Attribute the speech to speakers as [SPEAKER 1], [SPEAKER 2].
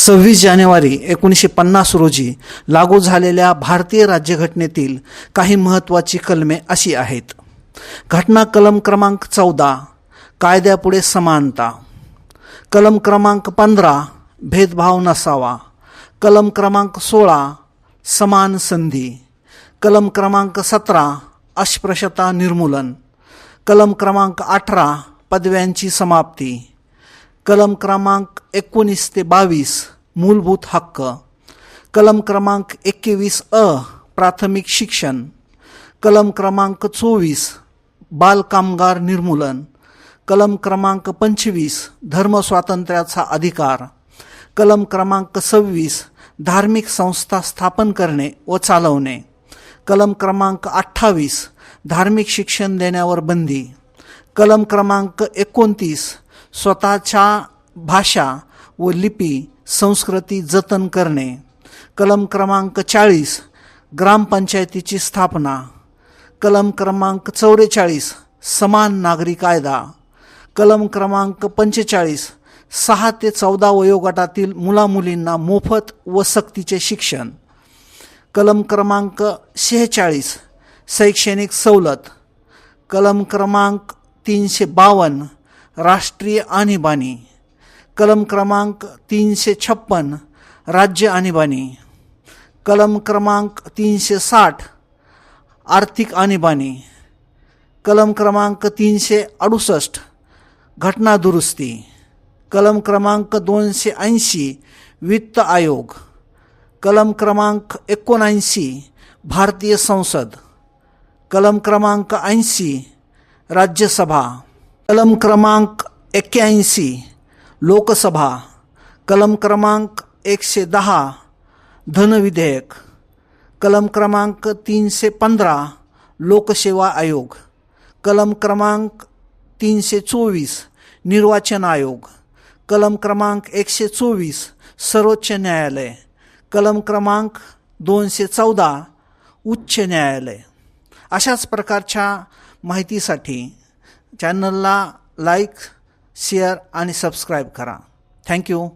[SPEAKER 1] 26 जानेवारी 1950 रोजी लागू झालेल्या भारतीय राज्यघटनेतील काही महत्त्वाची कलमे अशी आहेत. घटना कलम क्रमांक 14 कायद्यापुढे समानता, कलम क्रमांक 15 भेदभाव नसावा, कलम क्रमांक 16 समान संधी, कलम क्रमांक 17 अस्पृश्यता निर्मूलन, कलम क्रमांक 18 पदव्यांची समाप्ती, कलम क्रमांक 19 ते 22 मूलभूत हक्क, कलम क्रमांक 21 प्राथमिक शिक्षण, कलम क्रमांक 24 बालकामगार निर्मूलन, कलम क्रमांक 25 धर्मस्वातंत्र्याचा अधिकार, कलम क्रमांक 26 धार्मिक संस्था स्थापन करणे व चालवणे, कलम क्रमांक 28 धार्मिक शिक्षण देण्यावर बंदी, कलम क्रमांक 29 स्वतःच्या भाषा व लिपी संस्कृती जतन करणे, कलम क्रमांक 40 ग्रामपंचायतीची स्थापना, कलम क्रमांक 44 समान नागरी कायदा, कलम क्रमांक 45 6 ते 14 वयोगटातील मुलामुलींना मोफत व सक्तीचे शिक्षण, कलम क्रमांक 46 शैक्षणिक सवलत, कलम क्रमांक 352 राष्ट्रीय आणीबाणी, कलम क्रमांक 356 राज्य आणीबाणी, कलम क्रमांक 360 आर्थिक आणीबाणी, कलम क्रमांक 368 घटना दुरुस्ती, कलम क्रमांक 280 वित्त आयोग, कलम क्रमांक 79 भारतीय संसद, कलम क्रमांक 80 राज्यसभा, कलम क्रमांक 81 लोकसभा, कलम क्रमांक 110 धन विधेयक, कलम क्रमांक 315 लोकसेवा आयोग, कलम क्रमांक 324 निर्वाचन आयोग, कलम क्रमांक 124 सर्वोच्च न्यायालय, कलम क्रमांक 214 उच्च न्यायालय. अशाच प्रकारच्या माहितीसाठी चॅनलला लाईक, शेअर आणि सबस्क्राईब करा. थँक्यू.